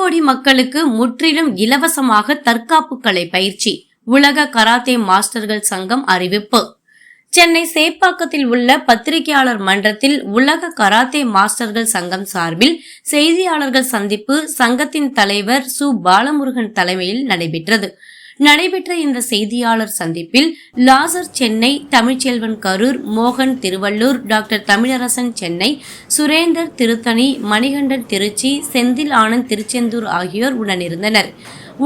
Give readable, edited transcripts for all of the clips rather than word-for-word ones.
கோடி மக்களுக்கு முற்றிலும் இலவசமாக தற்காப்பு கலை பயிற்சி. உலக கராத்தே மாஸ்டர்கள் சங்கம் அறிவிப்பு. சென்னை சேப்பாக்கத்தில் உள்ள பத்திரிகையாளர் மன்றத்தில் உலக கராத்தே மாஸ்டர்கள் சங்கம் சார்பில் செய்தியாளர்கள் சந்திப்பு சங்கத்தின் தலைவர் சு பாலமுருகன் தலைமையில் நடைபெற்ற இந்த செய்தியாளர் சந்திப்பில் லாசர் சென்னை, தமிழ்ச்செல்வன் கரூர், மோகன் திருவள்ளூர், டாக்டர் தமிழரசன் சென்னை, சுரேந்தர் திருத்தணி, மணிகண்டன் திருச்சி, செந்தில் ஆனந்த் திருச்செந்தூர் ஆகியோர் உடனிருந்தனர்.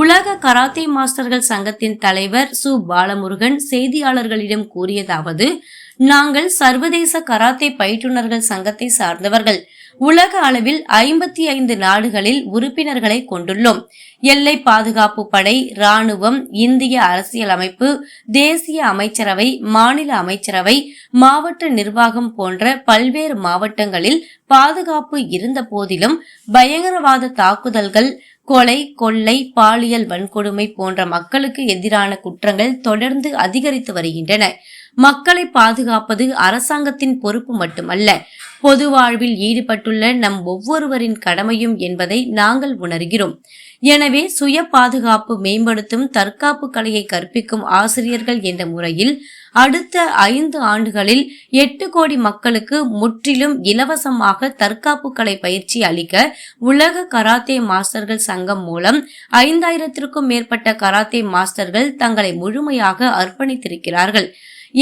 உலக கராத்தே மாஸ்டர்கள் சங்கத்தின் தலைவர் சு பாலமுருகன் செய்தியாளர்களிடம் கூறியதாவது: நாங்கள் சர்வதேச கராத்தே பயிற்றுனர்கள் சங்கத்தை சார்ந்தவர்கள். உலக அளவில் 55 நாடுகளில் உறுப்பினர்களை கொண்டுள்ளோம். எல்லை பாதுகாப்பு படை, ராணுவம், இந்திய அரசியலமைப்பு, தேசிய அமைச்சரவை, மாநில அமைச்சரவை, மாவட்ட நிர்வாகம் போன்ற பல்வேறு மாவட்டங்களில் பாதுகாப்பு இருந்த போதிலும் பயங்கரவாத தாக்குதல்கள், கொலை, கொள்ளை, பாலியல் வன்கொடுமை போன்ற மக்களுக்கு எதிரான குற்றங்கள் தொடர்ந்து அதிகரித்து வருகின்றன. மக்களை பாதுகாப்பது அரசாங்கத்தின் பொறுப்பு மட்டுமல்ல, பொது வாழ்வில் ஈடுபட்டுள்ள நம் ஒவ்வொருவரின் கடமையும் என்பதை நாங்கள் உணர்கிறோம். எனவே சுய பாதுகாப்பு மேம்படுத்தும் தற்காப்பு கலையை கற்பிக்கும் ஆசிரியர்கள் என்ற முறையில் அடுத்த 5 ஆண்டுகளில் 8 கோடி மக்களுக்கு முற்றிலும் இலவசமாக தற்காப்பு கலை பயிற்சி அளிக்க உலக கராத்தே மாஸ்டர்கள் சங்கம் மூலம் 5000த்திற்கும் மேற்பட்ட கராத்தே மாஸ்டர்கள் தங்களை முழுமையாக அர்ப்பணித்திருக்கிறார்கள்.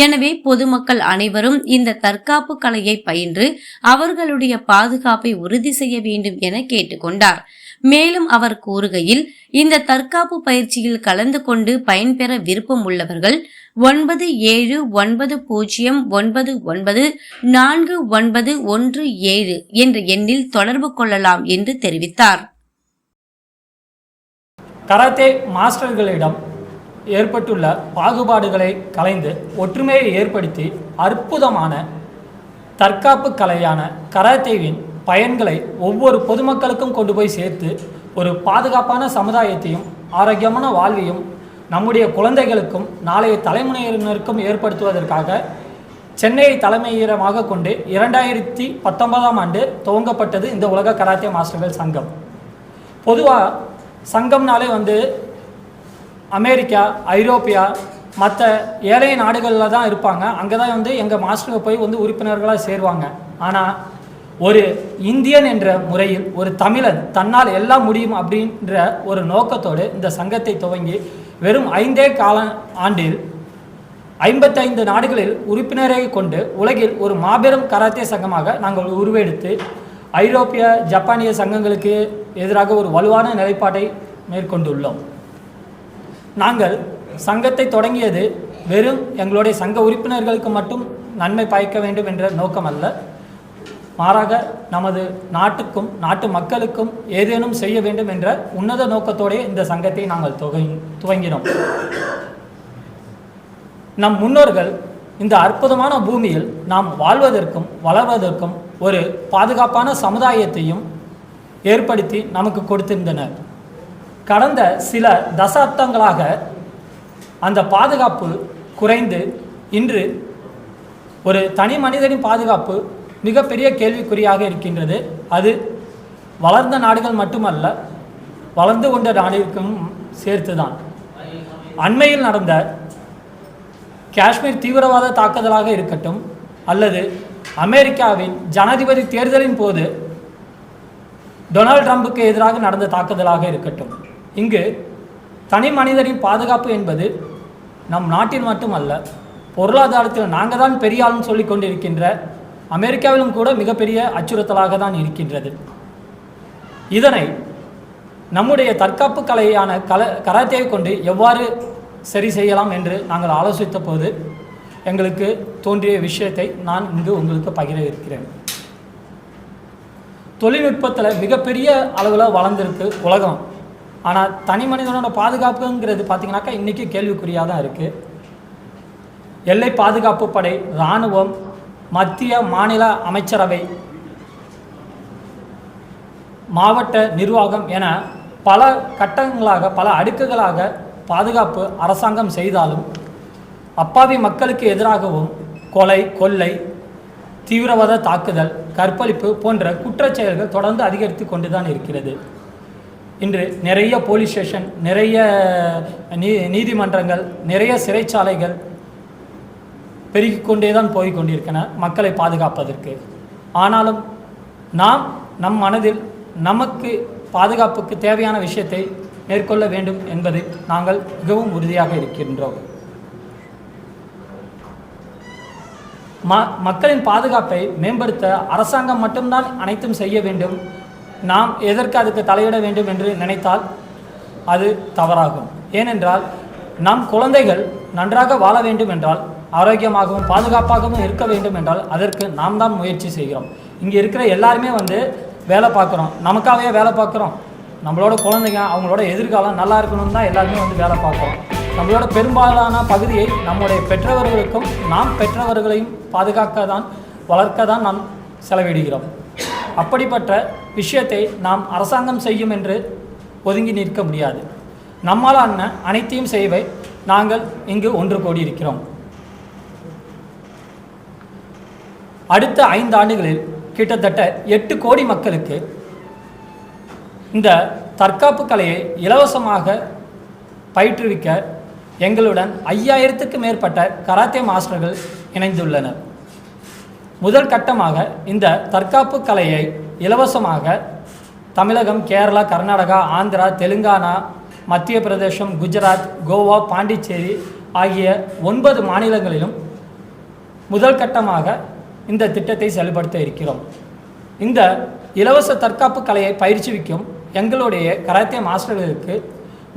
எனவே பொதுமக்கள் அனைவரும் இந்த தற்காப்பு கலையை பயின்று அவர்களுடைய பாதுகாப்பை உறுதி செய்ய வேண்டும் என கேட்டுக்கொண்டார். மேலும் அவர் கூறுகையில், இந்த தற்காப்பு பயிற்சியில் கலந்து கொண்டு பயன்பெற விருப்பம் உள்ளவர்கள் 9709994917 என்ற எண்ணில் தொடர்பு கொள்ளலாம் என்று தெரிவித்தார். கராத்தே மாஸ்டர்களிடம் ஏற்பட்டுள்ள பாகுபாடுகளை களைந்து ஒற்றுமையை ஏற்படுத்தி அற்புதமான தற்காப்பு கலையான கராத்தேவின் பயன்களை ஒவ்வொரு பொதுமக்களுக்கும் கொண்டு போய் சேர்த்து ஒரு பாதுகாப்பான சமுதாயத்தையும் ஆரோக்கியமான வாழ்வையும் நம்முடைய குழந்தைகளுக்கும் நாளைய தலைமுறையினருக்கும் ஏற்படுத்துவதற்காக சென்னையை தலைமையிடமாக கொண்டு 2019ஆம் ஆண்டு துவங்கப்பட்டது இந்த உலக கராத்தே மாஸ்டர்கள் சங்கம். பொதுவாக சங்கம்னாலே அமெரிக்கா, ஐரோப்பியா, மற்ற ஏழை நாடுகளில் தான் இருப்பாங்க. அங்கே தான் எங்கள் மாஸ்டர்கள் போய் உறுப்பினர்களாக சேருவாங்க. ஆனால் ஒரு இந்தியன் என்ற முறையில் ஒரு தமிழன் தன்னால் எல்லாம் முடியும் அப்படின்ற ஒரு நோக்கத்தோடு இந்த சங்கத்தை துவங்கி வெறும் 5 ஆண்டில் 55 நாடுகளில் உறுப்பினரை கொண்டு உலகில் ஒரு மாபெரும் கராத்தே சங்கமாக நாங்கள் உருவெடுத்து ஐரோப்பிய, ஜப்பானிய சங்கங்களுக்கு எதிராக ஒரு வலுவான நிலைப்பாட்டை மேற்கொண்டுள்ளோம். நாங்கள் சங்கத்தை தொடங்கியது வெறும் எங்களுடைய சங்க உறுப்பினர்களுக்கு மட்டும் நன்மை பயக்க வேண்டும் என்ற நோக்கம் அல்ல, மாறாக நமது நாட்டுக்கும் நாட்டு மக்களுக்கும் ஏதேனும் செய்ய வேண்டும் என்ற உன்னத நோக்கத்தோடு இந்த சங்கத்தை நாங்கள் துவங்கினோம். நம் முன்னோர்கள் இந்த அற்புதமான பூமியில் நாம் வாழ்வதற்கும் வளர்வதற்கும் ஒரு பாதுகாப்பான சமுதாயத்தையும் ஏற்படுத்தி நமக்கு கொடுத்திருந்தனர். கடந்த சில தசாப்தங்களாக அந்த பாதுகாப்பு குறைந்து இன்று ஒரு தனி மனிதனின் பாதுகாப்பு மிகப்பெரிய கேள்விக்குறியாக இருக்கின்றது. அது வளர்ந்த நாடுகள் மட்டுமல்ல, வளர்ந்து கொண்ட நாடுகளுக்கும் சேர்த்துதான். அண்மையில் நடந்த காஷ்மீர் தீவிரவாத தாக்குதலாக இருக்கட்டும், அல்லது அமெரிக்காவின் ஜனாதிபதி தேர்தலின் போது டொனால்ட் ட்ரம்புக்கு எதிராக நடந்த தாக்குதலாக இருக்கட்டும், இங்கு தனி மனிதரின் பாதுகாப்பு என்பது நம் நாட்டில் மட்டுமல்ல, பொருளாதாரத்தில் நாங்கள் தான் பெரிய ஆளுன்னு சொல்லி கொண்டிருக்கின்ற அமெரிக்காவிலும் கூட மிகப்பெரிய அச்சுறுத்தலாக தான் இருக்கின்றது. இதனை நம்முடைய தற்காப்பு கலையான கராத்தேவை கொண்டு எவ்வாறு சரி செய்யலாம் என்று நாங்கள் ஆலோசித்த போது எங்களுக்கு தோன்றிய விஷயத்தை நான் இங்கு உங்களுக்கு பகிர இருக்கிறேன். தொழில்நுட்பத்தில் மிகப்பெரிய அளவில் வளர்ந்துருக்கு உலகம். ஆனால் தனி மனிதனோட பாதுகாப்புங்கிறது பார்த்திங்கனாக்கா இன்றைக்கி கேள்விக்குறியாக தான் இருக்குது. எல்லை பாதுகாப்பு படை, இராணுவம், மத்திய மாநில அமைச்சரவை, மாவட்ட நிர்வாகம் என பல கட்டங்களாக பல அடுக்குகளாக பாதுகாப்பு அரசாங்கம் செய்தாலும் அப்பாவி மக்களுக்கு எதிராகவும் கொலை, கொள்ளை, தீவிரவாத தாக்குதல், கற்பழிப்பு போன்ற குற்றச்செயல்கள் தொடர்ந்து அதிகரித்து கொண்டுதான் இருக்கிறது. இன்று நிறைய போலீஸ் ஸ்டேஷன், நிறைய நீதிமன்றங்கள், நிறைய சிறைச்சாலைகள் பெருகிக்கொண்டே தான் போய் கொண்டிருக்கின்றன மக்களை பாதுகாப்பதற்கு. ஆனாலும் நாம் நம் மனதில் நமக்கு பாதுகாப்புக்கு தேவையான விஷயத்தை மேற்கொள்ள வேண்டும் என்பதில் நாங்கள் மிகவும் உறுதியாக இருக்கின்றோம். மக்களின் பாதுகாப்பை மேம்படுத்த அரசாங்கம் மட்டும்தான் அனைத்தும் செய்ய வேண்டும். நாம் எதற்கு அதுக்கு தலையிட வேண்டும் என்று நினைத்தால் அது தவறாகும். ஏனென்றால் நம் குழந்தைகள் நன்றாக வாழ வேண்டும் என்றால், ஆரோக்கியமாகவும் பாதுகாப்பாகவும் இருக்க வேண்டும் என்றால் அதற்கு நாம் தான் முயற்சி செய்கிறோம். இங்கே இருக்கிற எல்லாருமே வேலை பார்க்குறோம், நமக்காகவே வேலை பார்க்குறோம். நம்மளோட குழந்தைங்க அவங்களோட எதிர்காலம் நல்லா இருக்கணும்னு தான் எல்லாருமே வேலை பார்க்குறோம். நம்மளோட பெரும்பாலான பகுதியை நம்முடைய பெற்றவர்களுக்கும் நாம் பெற்றவர்களையும் பாதுகாக்க தான், வளர்க்க தான் நாம் செலவிடுகிறோம். அப்படிப்பட்ட விஷயத்தை நாம் அரசாங்கம் செய்யும் என்று ஒதுங்கி நிற்க முடியாது. நம்மாலான அனைத்தையும் செய்வை நாங்கள் இங்கு ஒன்று கூடியிருக்கிறோம். அடுத்த 5 ஆண்டுகளில் கிட்டத்தட்ட 8 கோடி மக்களுக்கு இந்த தற்காப்பு கலையை இலவசமாக பயிற்றுவிக்க எங்களுடன் 5000க்கு மேற்பட்ட கராத்தே மாஸ்டர்கள் இணைந்துள்ளனர். முதல் கட்டமாக இந்த தற்காப்பு கலையை இலவசமாக தமிழகம், கேரளா, கர்நாடகா, ஆந்திரா, தெலுங்கானா, மத்திய பிரதேசம், குஜராத், கோவா, பாண்டிச்சேரி ஆகிய 9 மாநிலங்களிலும் முதல் கட்டமாக இந்த திட்டத்தை செயல்படுத்த இருக்கிறோம். இந்த இலவச தற்காப்பு கலையை பயிற்சிவிக்கும் எங்களுடைய கராத்தே மாஸ்டர்களுக்கு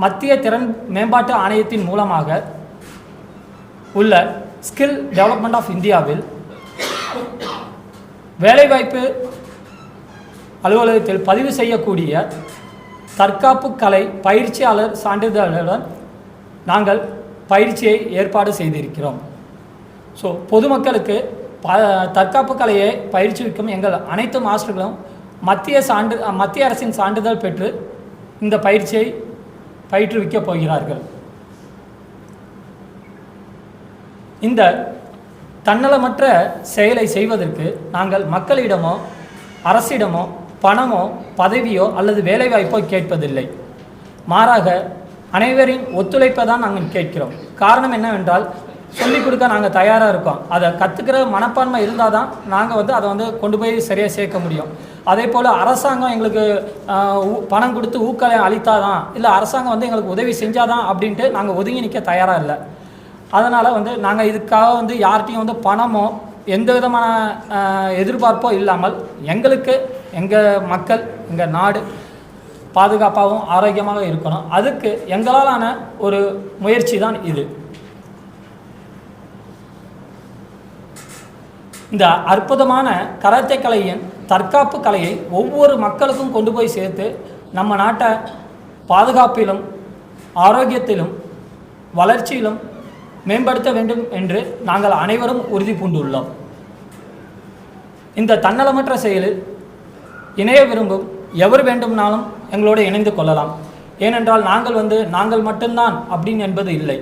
மத்திய திறன் மேம்பாட்டு ஆணையத்தின் மூலமாக உள்ள ஸ்கில் டெவலப்மெண்ட் ஆஃப் இந்தியாவில் வேலைவாய்ப்பு அலுவலகத்தில் பதிவு செய்யக்கூடிய தற்காப்பு கலை பயிற்சியாளர் சான்றிதழுடன் நாங்கள் பயிற்சியை ஏற்பாடு செய்திருக்கிறோம். ஸோ பொதுமக்களுக்கு தற்காப்பு கலையை பயிற்சிவிக்கும் எங்கள் அனைத்து மாஸ்டர்களும் மத்திய அரசின் சான்றிதழ் பெற்று இந்த பயிற்சியை பயிற்றுவிக்கப் போகிறார்கள். இந்த தன்னலமற்ற செயலை செய்வதற்கு நாங்கள் மக்களிடமோ அரசிடமோ பணமோ பதவியோ அல்லது வேலைவாய்ப்போ கேட்பதில்லை. மாறாக அனைவரின் ஒத்துழைப்பை தான் நாங்கள் கேட்கிறோம். காரணம் என்னவென்றால், சொல்லிக் கொடுக்க நாங்கள் தயாராக இருக்கோம். அதை கற்றுக்கிற மனப்பான்மை இருந்தால் தான் நாங்கள் அதை கொண்டு போய் சரியாக சேர்க்க முடியும். அதே போல் அரசாங்கம் எங்களுக்கு பணம் கொடுத்து ஊக்கலை அளித்தாதான், இல்லை அரசாங்கம் எங்களுக்கு உதவி செஞ்சாதான் அப்படின்ட்டு நாங்கள் ஒதுங்கி நிற்க தயாராக இல்லை. அதனால் நாங்கள் இதுக்காக யார்கிட்டையும் பணமோ எந்த விதமான எதிர்பார்ப்போ இல்லாமல் எங்களுக்கு எங்கள் மக்கள், எங்கள் நாடு பாதுகாப்பாகவும் ஆரோக்கியமாக இருக்கணும். அதுக்கு எங்களாலான ஒரு முயற்சி தான் இது. இந்த அற்புதமான கராத்தே கலையின் தற்காப்பு கலையை ஒவ்வொரு மக்களுக்கும் கொண்டு போய் சேர்த்து நம்ம நாட்டை பாதுகாப்பிலும் ஆரோக்கியத்திலும் வளர்ச்சியிலும் மேம்படுத்த வேண்டும் என்று நாங்கள் அனைவரும் உறுதி பூண்டுள்ளோம். இந்த தன்னலமற்ற செயலில் இணைய விரும்பும் எவர் வேண்டும்னாலும் எங்களோடு இணைந்து கொள்ளலாம். ஏனென்றால் நாங்கள் மட்டும்தான் அப்படின்னு என்பது இல்லை.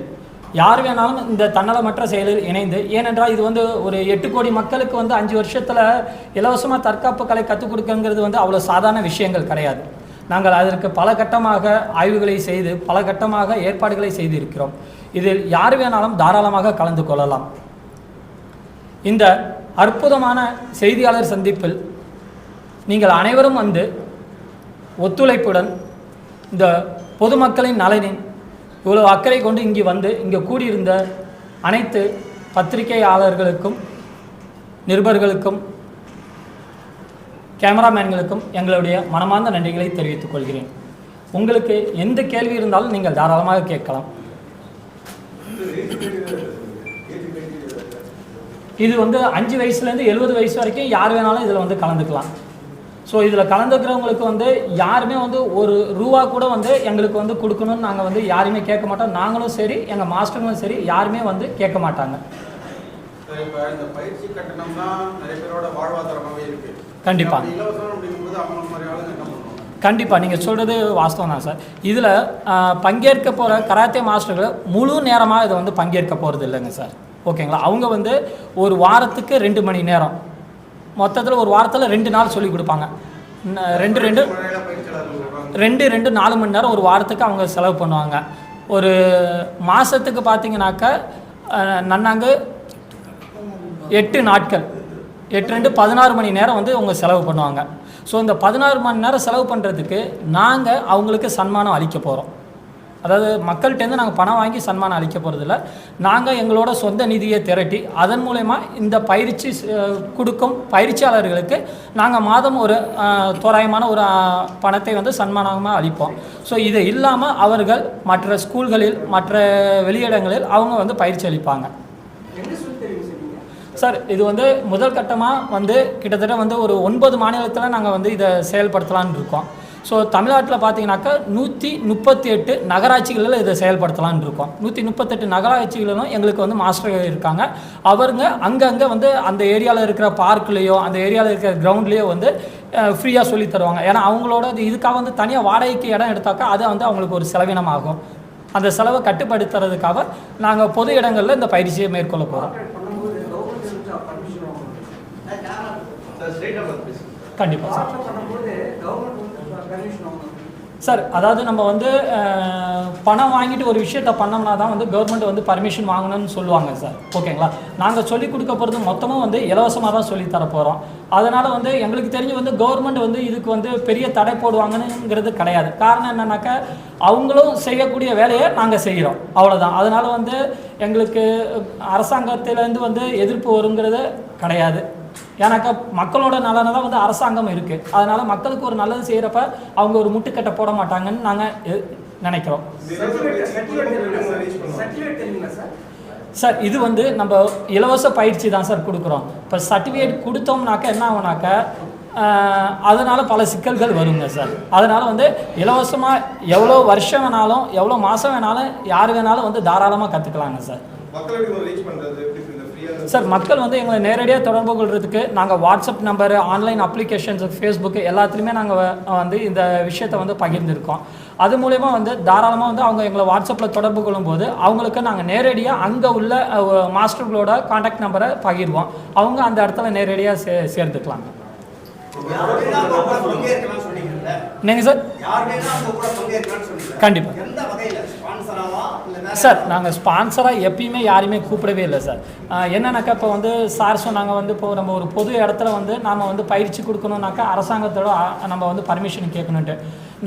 யார் வேணாலும் இந்த தன்னலமற்ற செயலில் இணைந்து, ஏனென்றால் இது ஒரு 8 கோடி மக்களுக்கு 5 வருஷத்தில் இலவசமாக தற்காப்பு கலை கற்றுக் கொடுக்குங்கிறது அவ்வளோ சாதாரண விஷயங்கள் கிடையாது. நாங்கள் அதற்கு பல கட்டமாக ஆய்வுகளை செய்து பல கட்டமாக ஏற்பாடுகளை செய்திருக்கிறோம். இதில் யார் வேணாலும் தாராளமாக கலந்து கொள்ளலாம். இந்த அற்புதமான செய்தியாளர் சந்திப்பில் நீங்கள் அனைவரும் ஒத்துழைப்புடன் இந்த பொதுமக்களின் நலனின் இவ்வளோ அக்கறை கொண்டு இங்கே கூடியிருந்த அனைத்து பத்திரிகையாளர்களுக்கும், நிருபர்களுக்கும், கேமராமேன்களுக்கும் எங்களுடைய மனமார்ந்த நன்றிகளை தெரிவித்துக் கொள்கிறேன். உங்களுக்கு எந்த கேள்வி இருந்தாலும் நீங்கள் தாராளமாக கேட்கலாம். இது 5 வயசுலேருந்து 70 வயசு வரைக்கும் யார் வேணாலும் இதில் கலந்துக்கலாம். ஸோ இதில் கலந்துக்கிறவங்களுக்கு யாருமே ஒரு ரூபா கூட எங்களுக்கு கொடுக்கணும்னு நாங்கள் யாருமே கேட்க மாட்டோம். நாங்களும் சரி, எங்கள் மாஸ்டர்களும் சரி, யாருமே கேட்க மாட்டாங்க. கண்டிப்பாக நீங்கள் சொல்கிறது வாஸ்தவம் தான் சார். இதில் பங்கேற்க போகிற கராத்தே மாஸ்டர்கள் முழு நேரமாக இதை பங்கேற்க போகிறது இல்லைங்க சார். ஓகேங்களா? அவங்க ஒரு வாரத்துக்கு 2 மணி நேரம், மொத்தத்தில் ஒரு வாரத்தில் 2 நாள் சொல்லிக் கொடுப்பாங்க. 2 2 4 மணி நேரம் ஒரு வாரத்துக்கு அவங்க செலவு பண்ணுவாங்க. ஒரு மாதத்துக்கு பார்த்தீங்கன்னாக்கா நன்னாங்கு 8 நாட்கள் 8 2 16 மணி நேரம் வந்து அவங்க செலவு பண்ணுவாங்க. ஸோ இந்த 16 மணி நேரம் செலவு பண்ணுறதுக்கு நாங்கள் அவங்களுக்கு சன்மானம் அளிக்க போகிறோம். அதாவது மக்கள்கிட்டேருந்து நாங்கள் பணம் வாங்கி சன்மானம் அளிக்க போகிறதில்ல, நாங்கள் எங்களோட சொந்த நிதியை திரட்டி அதன் மூலயமா இந்த பயிற்சி கொடுக்கும் பயிற்சியாளர்களுக்கு நாங்கள் மாதம் ஒரு தோராயமான ஒரு பணத்தை வந்து சன்மானமாக அளிப்போம். ஸோ இது இல்லாமல் அவர்கள் மற்ற ஸ்கூல்களில் மற்ற வெளியிடங்களில் அவங்க வந்து பயிற்சி அளிப்பாங்க. சார் இது வந்து முதல் கட்டமாக வந்து கிட்டத்தட்ட வந்து ஒரு 9 மாநிலத்தில் நாங்கள் வந்து இதை செயல்படுத்தலான்னு இருக்கோம். ஸோ தமிழ்நாட்டில் பார்த்தீங்கன்னாக்கா 138 நகராட்சிகளில் இதை செயல்படுத்தலான்னு இருக்கோம். 138 நகராட்சிகளிலும் எங்களுக்கு வந்து மாஸ்டர் இருக்காங்க. அவருங்க அங்கங்கே வந்து அந்த ஏரியாவில் இருக்கிற பார்க்லேயோ அந்த ஏரியாவில் இருக்கிற கிரவுண்ட்லேயோ வந்து ஃப்ரீயாக சொல்லி தருவாங்க. ஏன்னா அவங்களோட இதுக்காக வந்து தனியாக வாடகைக்கு இடம் எடுத்தாக்கா அது வந்து அவங்களுக்கு ஒரு செலவினமாகும். அந்த செலவை கட்டுப்படுத்துறதுக்காக நாங்கள் பொது இடங்களில் இந்த பயிற்சியை மேற்கொள்ள போகிறோம். கண்டிப்பாக சார். அதாவது நம்ம வந்து பணம் வாங்கிட்டு ஒரு விஷயத்தை பண்ணோம்னா தான் வந்து கவர்மெண்ட் வந்து பர்மிஷன் வாங்கணும்னு சொல்லுவாங்க சார். ஓகேங்களா? நாங்கள் சொல்லிக் கொடுக்க போகிறது மொத்தமும் வந்து இலவசமாக தான் சொல்லி தர போகிறோம். அதனால் வந்து எங்களுக்கு தெரிஞ்சு வந்து கவர்மெண்ட் வந்து இதுக்கு வந்து பெரிய தடை போடுவாங்கங்கிறது கிடையாது. காரணம் என்னன்னாக்கா அவங்களும் செய்யக்கூடிய வேலையை நாங்கள் செய்கிறோம், அவ்வளோதான். அதனால் வந்து எங்களுக்கு அரசாங்கத்திலேருந்து வந்து எதிர்ப்பு வருங்கிறது கிடையாது. ஏன்னாக்கா மக்களோட நலனை தான் வந்து அரசாங்கம் இருக்குது. அதனால் மக்களுக்கு ஒரு நல்லது செய்கிறப்ப அவங்க ஒரு முட்டுக்கட்டை போட மாட்டாங்கன்னு நாங்கள் நினைக்கிறோம் சார். இது வந்து நம்ம இலவச பயிற்சி தான் சார் கொடுக்குறோம். இப்போ சர்டிஃபிகேட் கொடுத்தோம்னாக்கா என்ன ஆகுனாக்கா அதனால் பல சிக்கல்கள் வருங்க சார். அதனால் வந்து இலவசமாக எவ்வளோ வருஷம் வேணாலும் எவ்வளோ மாதம் வேணாலும் யார் வேணாலும் வந்து தாராளமாக கற்றுக்கலாங்க சார். சார் மக்கள் வந்து எங்களை நேரடியாக தொடர்பு கொள்றதுக்கு நாங்கள் WhatsApp number, online applications, Facebook எல்லாத்துலேயுமே நாங்கள் வந்து இந்த விஷயத்தை வந்து பகிர்ந்துருக்கோம். அது மூலயமா வந்து தாராளமாக வந்து அவங்க எங்களை வாட்ஸ்அப்பில் தொடர்பு கொள்ளும்போது அவங்களுக்கு நாங்கள் நேரடியாக அங்கே உள்ள மாஸ்டர்களோட கான்டாக்ட் நம்பரை பகிர்வோம். அவங்க அந்த இடத்துல நேரடியாக சேர்ந்துக்கலாங்க. என்னங்க சார்? கண்டிப்பாக சார். நாங்கள் ஸ்பான்சராக எப்பயுமே யாரையுமே கூப்பிடவே இல்லை சார். என்னன்னாக்கா இப்போ வந்து சார் சொன்னாங்க வந்து இப்போ நம்ம ஒரு பொது இடத்துல வந்து நாம் வந்து பயிற்சி கொடுக்கணுன்னாக்கா அரசாங்கத்தோட நம்ம வந்து பர்மிஷன் கேட்கணுன்ட்டு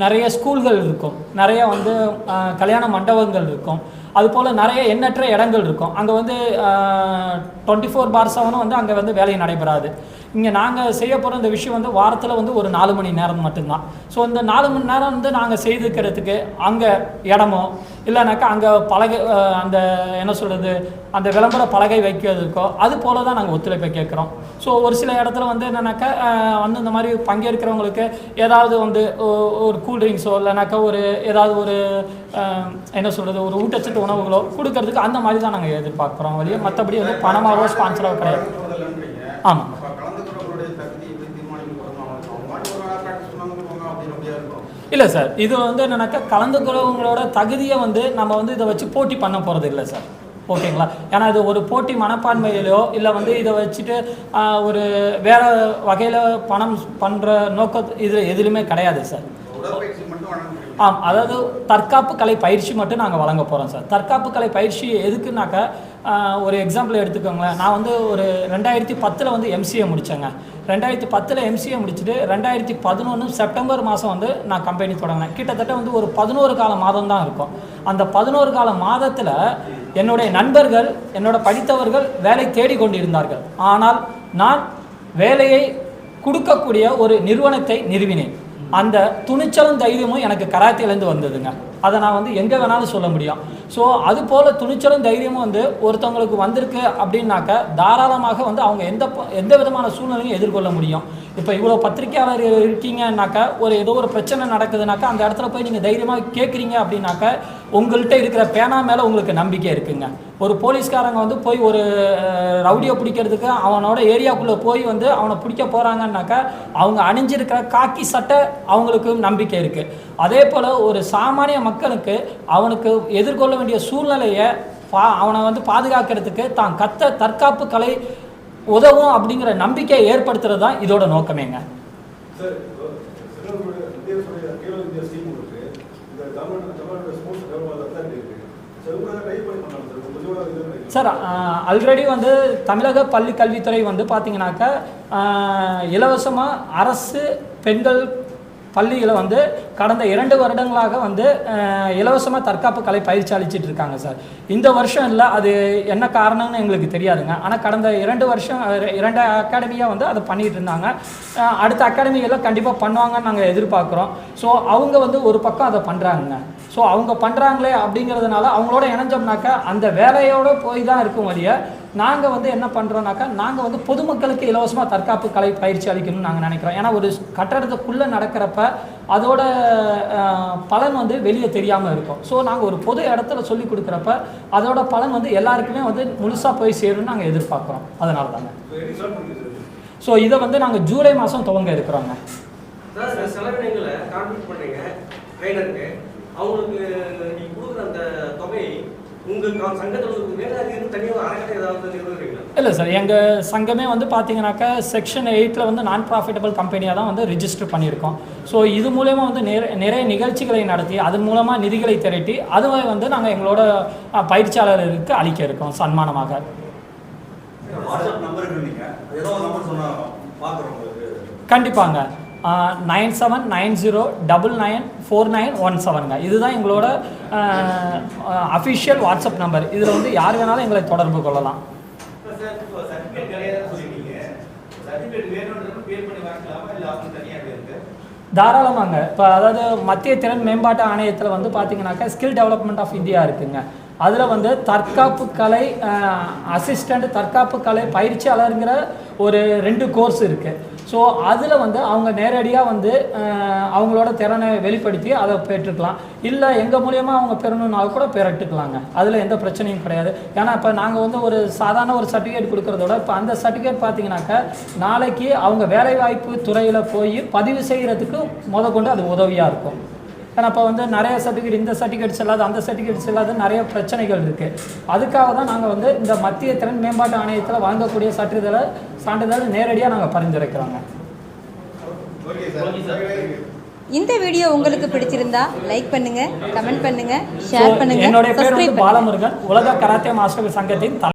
நிறைய ஸ்கூல்கள் இருக்கும், நிறைய வந்து கல்யாண மண்டபங்கள் இருக்கும், அதுபோல் நிறைய எண்ணற்ற இடங்கள் இருக்கும். அங்கே வந்து 24/7 வந்து அங்கே வந்து வேலை நடைபெறாது. இங்கே நாங்கள் செய்ய போகிற இந்த விஷயம் வந்து வாரத்தில் வந்து ஒரு 4 மணி நேரம் மட்டும்தான். ஸோ இந்த 4 மணி நேரம் வந்து நாங்கள் செய்துக்கிறதுக்கு அங்கே இடமோ இல்லைனாக்கா அங்கே பலகை அந்த என்ன சொல்கிறது அந்த விளம்பர பலகை வைக்கிறதுக்கோ அது போல தான் நாங்கள் ஒத்துழைப்பை கேட்குறோம். ஸோ ஒரு சில இடத்துல வந்து என்னன்னாக்கா வந்து இந்த மாதிரி பங்கேற்கிறவங்களுக்கு ஏதாவது வந்து ஒரு கூல்ட்ரிங்க்ஸோ இல்லைனாக்கா ஒரு ஏதாவது ஒரு என்ன சொல்கிறது ஒரு ஊட்டச்சத்து உணவுகளோ கொடுக்கறதுக்கு அந்த மாதிரி தான் நாங்கள் எதிர்பார்க்குறோம். வழியே மற்றபடி வந்து பணமாகவோ ஸ்பான்சராகவோ கிடையாது. ஆமாம் இல்லை சார். இது வந்து என்னன்னாக்கா கலந்துக்கிறவங்களோட தகுதியை வந்து நம்ம வந்து இதை வச்சு போட்டி பண்ண போகிறது இல்லை சார். ஓகேங்களா? ஏன்னா இது ஒரு போட்டி மனப்பான்மையிலையோ இல்லை வந்து இதை வச்சுட்டு ஒரு வேறு வகையில் பணம் பண்ணுற நோக்கம் இதில் எதுலையுமே கிடையாது சார். அதாவது தற்காப்பு கலை பயிற்சி மட்டும் நாங்கள் வழங்க போகிறோம் சார். தற்காப்பு கலை பயிற்சி எதுக்குனாக்கா ஒரு எக்ஸாம்பிள் எடுத்துக்கோங்களேன். நான் வந்து ஒரு 2010 வந்து எம்சிஏ முடித்தேங்க. 2010 எம்சிஏ முடிச்சுட்டு 2011 செப்டம்பர் மாதம் வந்து நான் கம்பெனி தொடங்கினேன். கிட்டத்தட்ட வந்து ஒரு 11 கால மாதம் தான் இருக்கும். அந்த 11 கால மாதத்தில் என்னுடைய நண்பர்கள் என்னோட படித்தவர்கள் வேலை தேடி கொண்டு இருந்தார்கள். ஆனால் நான் வேலையை கொடுக்கக்கூடிய ஒரு நிறுவனத்தை நிறுவினேன். அந்த துணிச்சலும் தைரியமும் எனக்கு கராத்தேலேருந்து வந்ததுங்க. அதை நான் வந்து எங்கே வேணாலும் சொல்ல முடியும். ஸோ அது போல் துணிச்சலும் தைரியமும் வந்து ஒருத்தவங்களுக்கு வந்திருக்கு அப்படின்னாக்கா தாராளமாக வந்து அவங்க எந்த விதமான சூழ்நிலையும் எதிர்கொள்ள முடியும். இப்போ இவ்வளோ பத்திரிக்கையாளர் இருக்கீங்கன்னாக்கா ஏதோ ஒரு பிரச்சனை நடக்குதுனாக்கா அந்த இடத்துல போய் நீங்கள் தைரியமாக கேட்குறீங்க அப்படின்னாக்கா உங்கள்கிட்ட இருக்கிற பேனா மேலே உங்களுக்கு நம்பிக்கை இருக்குங்க. ஒரு போலீஸ்காரங்க வந்து போய் ஒரு ரவுடியை பிடிக்கிறதுக்கு அவனோட ஏரியாவுக்குள்ளே போய் வந்து அவனை பிடிக்க போகிறாங்கன்னாக்கா அவங்க அணிஞ்சிருக்கிற காக்கி சட்டை அவங்களுக்கு நம்பிக்கை இருக்குது. அதே போல் ஒரு சாமானிய மக்களுக்கு அவனுக்கு எதிர்கொள்ள வேண்டிய சூழ்நிலையை அவனை வந்து பாதுகாக்கிறதுக்கு தான் கத்த தற்காப்பு கலை உதவும் அப்படிங்கிற நம்பிக்கையை ஏற்படுத்துறது தான் இதோட நோக்கமேங்க. சார் ஆல்ரெடி வந்து தமிழக பள்ளி கல்வித்துறை வந்து பார்த்தீங்கன்னாக்கா இலவசமாக அரசு பெண்கள் பள்ளியில் வந்து கடந்த 2 வருடங்களாக வந்து இலவசமாக தற்காப்பு கலை பயிற்சி அளிச்சிட்டு இருக்காங்க சார். இந்த வருஷம் இல்லை, அது என்ன காரணம்னு எங்களுக்கு தெரியாதுங்க. ஆனால் கடந்த 2 அகாடமியாக வந்து அதை பண்ணிகிட்டு இருந்தாங்க. அடுத்த அகாடமியெல்லாம் கண்டிப்பாக பண்ணுவாங்கன்னு நாங்கள் எதிர்பார்க்குறோம். ஸோ அவங்க வந்து ஒரு பக்கம் அதை பண்ணுறாங்க. ஸோ அவங்க பண்ணுறாங்களே அப்படிங்கிறதுனால அவங்களோட இணைஞ்சோம்னாக்கா அந்த வேலையோடு போய் தான் இருக்கும் வழிய நாங்கள் வந்து என்ன பண்ணுறோம்னாக்கா நாங்கள் வந்து பொதுமக்களுக்கு இலவசமாக தற்காப்பு கலை பயிற்சி அளிக்கணும்னு நாங்கள் நினைக்கிறோம். ஏன்னா ஒரு கட்டடத்துக்குள்ளே நடக்கிறப்ப அதோட பலன் வந்து வெளியே தெரியாமல் இருக்கும். ஸோ நாங்கள் ஒரு பொது இடத்துல சொல்லி கொடுக்குறப்ப அதோட பலன் வந்து எல்லாருக்குமே வந்து முழுசாக போய் சேரும்னு நாங்கள் எதிர்பார்க்குறோம். அதனால தாங்க. ஸோ இதை வந்து நாங்கள் ஜூலை மாதம் துவங்க இருக்கிறோங்க. அவங்களுக்கு நீங்க கொடுக்குற அந்த தொகை உங்க சங்கத்தில் இல்லை சார், எங்கள் சங்கமே வந்து பார்த்தீங்கன்னாக்கா செக்ஷன் 8 வந்து நான் ப்ராஃபிட்டபிள் கம்பெனியாக தான் வந்து ரிஜிஸ்டர் பண்ணியிருக்கோம். ஸோ இது மூலயமா வந்து நிறைய நிகழ்ச்சிகளை நடத்தி அதன் மூலமாக நிதிகளை திரட்டி அதுவே வந்து நாங்கள் எங்களோட பயிற்சியாளர்களுக்கு அளிக்க இருக்கோம் சன்மானமாக. கண்டிப்பாங்க. 9790994917 இதுதான் எங்களோட அஃபிஷியல் வாட்ஸ்அப் நம்பர். இதில் வந்து யார் வேணாலும் எங்களை தொடர்பு கொள்ளலாம். தாராளமாங்க. இப்போ அதாவது மத்திய திறன் மேம்பாட்டு ஆணையத்தில் வந்து பார்த்தீங்கன்னாக்கா ஸ்கில் டெவலப்மெண்ட் ஆஃப் இந்தியா இருக்குங்க. அதில் வந்து தற்காப்பு கலை அசிஸ்டண்ட் தற்காப்பு கலை பயிற்சியாளருங்கிற ஒரு 2 கோர்ஸ் இருக்குது. ஸோ அதில் வந்து அவங்க நேரடியாக வந்து அவங்களோட திறனை வெளிப்படுத்தி அதை பெற்றுக்கலாம். இல்லை எங்கள் மூலியமாக அவங்க பெறணுன்னாலும் கூட பெறட்டுக்கலாங்க. அதில் எந்த பிரச்சனையும் கிடையாது. ஏன்னா இப்போ நாங்கள் வந்து ஒரு சாதாரண ஒரு சர்டிஃபிகேட் கொடுக்குறதோட இப்போ அந்த சர்டிஃபிகேட் பார்த்தீங்கன்னாக்கா நாளைக்கு அவங்க வேலைவாய்ப்பு துறையில் போய் பதிவு செய்கிறதுக்கு கொண்டு அது உதவியாக இருக்கும். ஏன்னா இப்போ வந்து நிறைய சர்டிஃபிகேட் இந்த சர்டிஃபிகேட்ஸ் இல்லாத அந்த சர்டிஃபிகேட்ஸ் இல்லாத நிறைய பிரச்சனைகள் இருக்குது. அதுக்காக தான் நாங்கள் வந்து இந்த மத்திய திறன் மேம்பாட்டு ஆணையத்தில் வாங்கக்கூடிய சான்றிதழ் நேரடியாக நாங்கள் பரிந்துரைக்கிறோங்க. இந்த வீடியோ உங்களுக்கு பிடிச்சிருந்தா லைக் பண்ணுங்க, கமெண்ட் பண்ணுங்க, ஷேர் பண்ணுங்க. என்னுடைய பேர் வந்து பாலமுருகன், உலக கராத்தே மாஸ்டர்கள் சங்கத்தின்